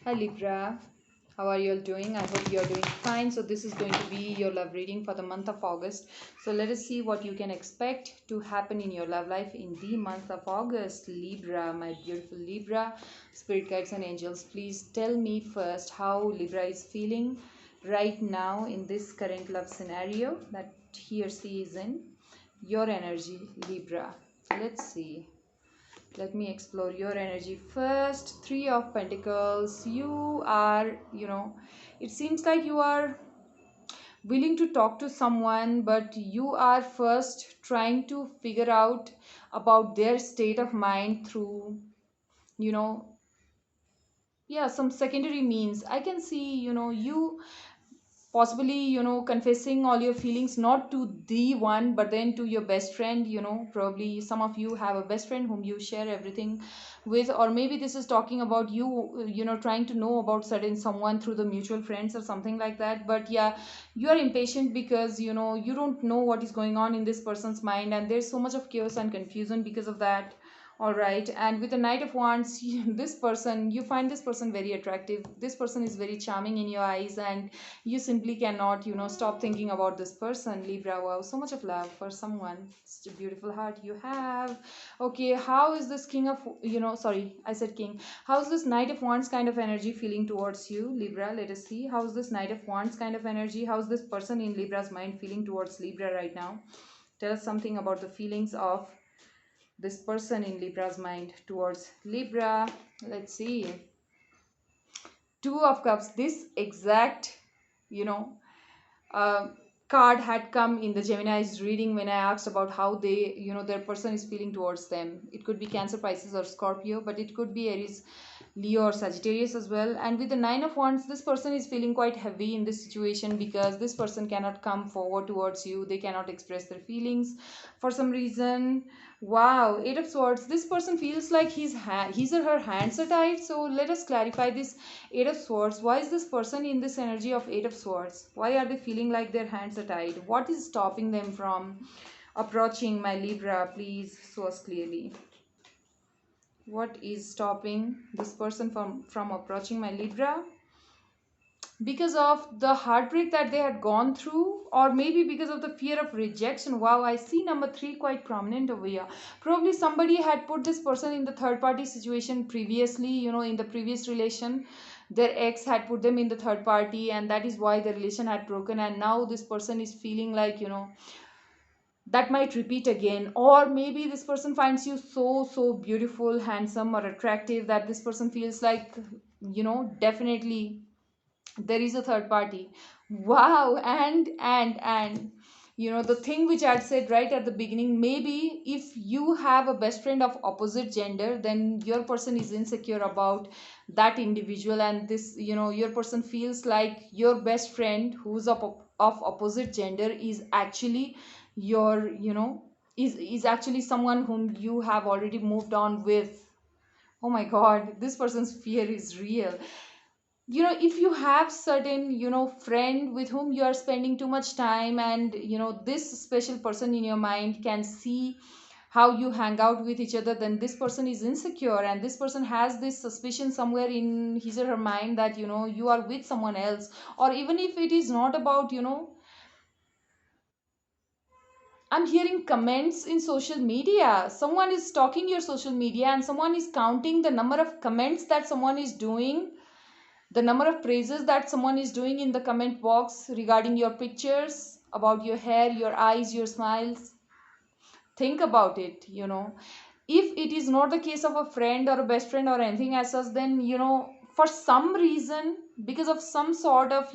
Hi Libra, how are you all doing? I hope you are doing fine. So, this is going to be your love reading for the month of August. So, let us see what you can expect to happen in your love life in the month of August. Libra, my beautiful Libra, spirit guides and angels, please tell me first how Libra is feeling right now in this current love scenario that he or she is in. Your energy, Libra. Let's see. Let me explore your energy first. Three of Pentacles. You are, it seems like you are willing to talk to someone, but you are first trying to figure out about their state of mind through, you know, yeah, some secondary means. I can see, you possibly confessing all your feelings not to the one but then to your best friend. Probably some of you have a best friend whom you share everything with, or maybe this is talking about you, trying to know about certain someone through the mutual friends or something like that. But yeah, you are impatient because you don't know what is going on in this person's mind, and there's so much of chaos and confusion because of that. All right, and with the Knight of Wands, this person, you find this person very attractive. This person is very charming in your eyes, and you simply cannot stop thinking about this person. Libra, wow, so much of love for someone. Such a beautiful heart you have. Okay, how is this king of sorry, I said king. How's this Knight of Wands kind of energy feeling towards you, Libra? Let us see. How's this Knight of Wands kind of energy? How's this person in Libra's mind feeling towards Libra right now? Tell us something about the feelings of this person in Libra's mind towards Libra. Let's see. Two of Cups. This exact you know uh, card had come in the Gemini's reading when I asked about how they, their person is feeling towards them. It could be Cancer, Pisces, or Scorpio, but it could be Aries, Leo, or Sagittarius as well. And with the Nine of Wands, this person is feeling quite heavy in this situation because this person cannot come forward towards you. They cannot express their feelings for some reason. Wow, Eight of Swords. This person feels like his or her hands are tied. So let us clarify this Eight of Swords. Why is this person in this energy of Eight of Swords? Why are they feeling like their hands are tied? What is stopping them from approaching my Libra? Please show us clearly. What is stopping this person from approaching my Libra? Because of the heartbreak that they had gone through, or maybe because of the fear of rejection. Wow, I see number three quite prominent over here. Probably somebody had put this person in the third party situation previously, in the previous relation. Their ex had put them in the third party, and that is why the relation had broken, and now this person is feeling like, that might repeat again. Or maybe this person finds you so beautiful, handsome, or attractive that this person feels like, definitely there is a third party. Wow. And the thing which I had said right at the beginning, maybe if you have a best friend of opposite gender, then your person is insecure about that individual, and this, your person feels like your best friend who's of opposite gender is actually your, is actually someone whom you have already moved on with. Oh my god, this person's fear is real. If you have certain, friend with whom you are spending too much time, and this special person in your mind can see how you hang out with each other, then this person is insecure, and this person has this suspicion somewhere in his or her mind that you are with someone else. Or even if it is not about, I'm hearing comments in social media. Someone is stalking your social media, and someone is counting the number of comments that someone is doing, the number of praises that someone is doing in the comment box regarding your pictures, about your hair, your eyes, your smiles. Think about it. If it is not the case of a friend or a best friend or anything as such, then for some reason, because of some sort of,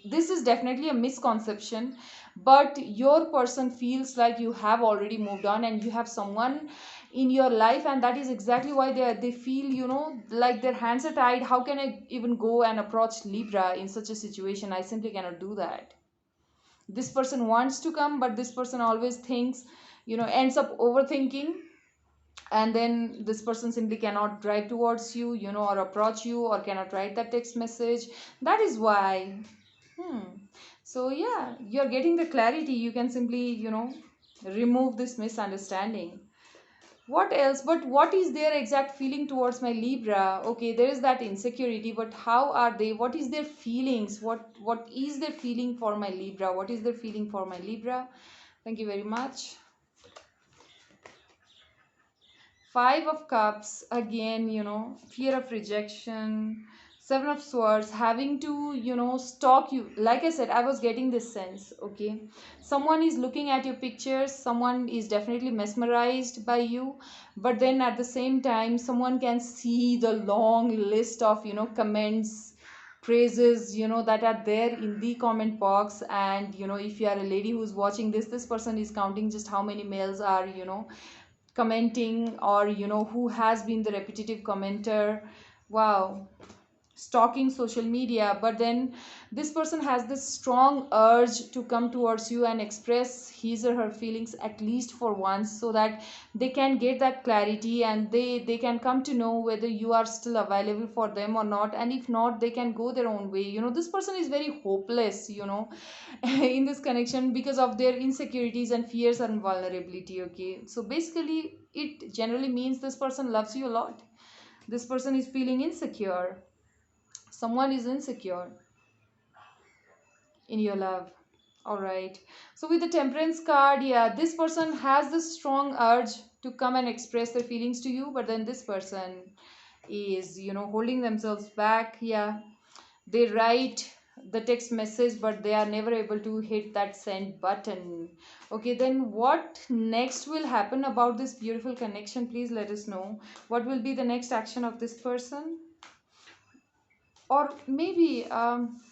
this is definitely a misconception, but your person feels like you have already moved on and you have someone in your life, and that is exactly why they feel, like their hands are tied. How can I even go and approach Libra in such a situation? I simply cannot do that. This person wants to come, but this person always thinks, ends up overthinking, and then this person simply cannot drive towards you, or approach you, or cannot write that text message. That is why. Hmm. So yeah, you're getting the clarity. You can simply, remove this misunderstanding. What else? But what is their exact feeling towards my Libra? Okay, there is that insecurity, but how are they? What is their feelings? What is their feeling for my Libra? What is their feeling for my Libra? Thank you very much. Five of Cups, again, fear of rejection. Seven of Swords, having to, stalk you. Like I said, I was getting this sense, okay? Someone is looking at your pictures, someone is definitely mesmerized by you, but then at the same time, someone can see the long list of, comments, praises, that are there in the comment box. And, if you are a lady who's watching this person is counting just how many males are, commenting, or who has been the repetitive commenter. Wow, stalking social media. But then this person has this strong urge to come towards you and express his or her feelings at least for once, so that they can get that clarity, and they can come to know whether you are still available for them or not. And if not, they can go their own way. This person is very hopeless, in this connection, because of their insecurities and fears and vulnerability. Okay, so basically it generally means this person loves you a lot. This person is feeling insecure. Someone is insecure in your love. All right, so with the Temperance card, yeah, this person has this strong urge to come and express their feelings to you, but then this person is, holding themselves back. Yeah, they write the text message, but they are never able to hit that send button. Okay, then what next will happen about this beautiful connection? Please let us know. What will be the next action of this person? Or maybe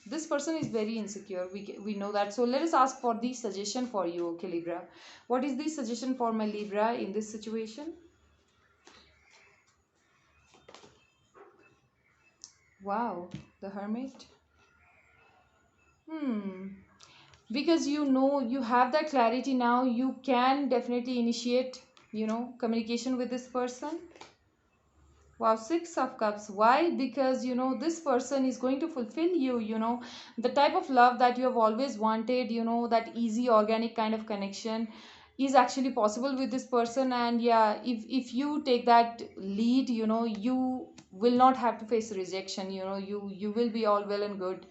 this person is very insecure, we know that. So let us ask for the suggestion for you. Okay, Libra, what is the suggestion for my Libra in this situation? Wow, the Hermit. Hmm, because you have that clarity now, you can definitely initiate, communication with this person. Wow, Six of Cups. Why? Because this person is going to fulfill you, the type of love that you have always wanted, that easy, organic kind of connection is actually possible with this person. And yeah, if you take that lead, you will not have to face rejection, you will be all well and good.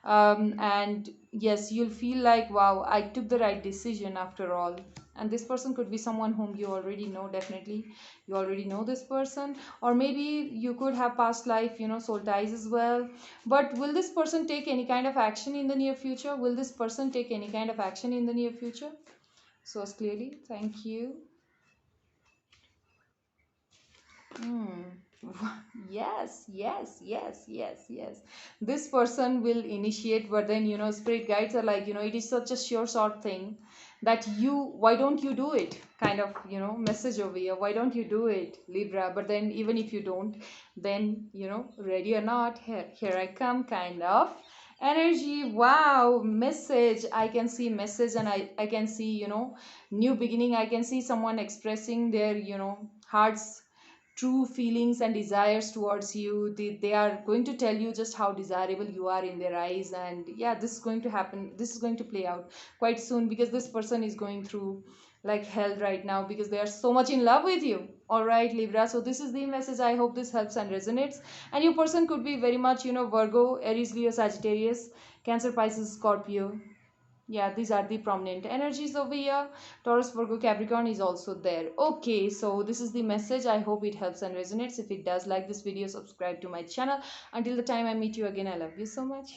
And yes, you'll feel like, wow, I took the right decision after all. And this person could be someone whom you already know. Definitely you already know this person, or maybe you could have past life, soul ties as well. But will this person take any kind of action in the near future? Will this person take any kind of action in the near future? So clearly, thank you. Hmm. Yes, yes, yes, yes, yes. This person will initiate, but then, spirit guides are like, it is such a sure sort thing that why don't you do it? Kind of, message over here. Why don't you do it, Libra? But then, even if you don't, then, ready or not, here I come, kind of energy. Wow, message. I can see message, and I can see, new beginning. I can see someone expressing their, heart's true feelings and desires towards you. They are going to tell you just how desirable you are in their eyes. And yeah, this is going to happen, this is going to play out quite soon, because this person is going through like hell right now, because they are so much in love with you. All right, Libra, so this is the message. I hope this helps and resonates. And your person could be very much, Virgo, Aries, Leo, Sagittarius, Cancer, Pisces, Scorpio. Yeah, these are the prominent energies over here. Taurus, Virgo, Capricorn is also there. Okay, so this is the message. I hope it helps and resonates. If it does, like this video, subscribe to my channel. Until the time I meet you again, I love you so much.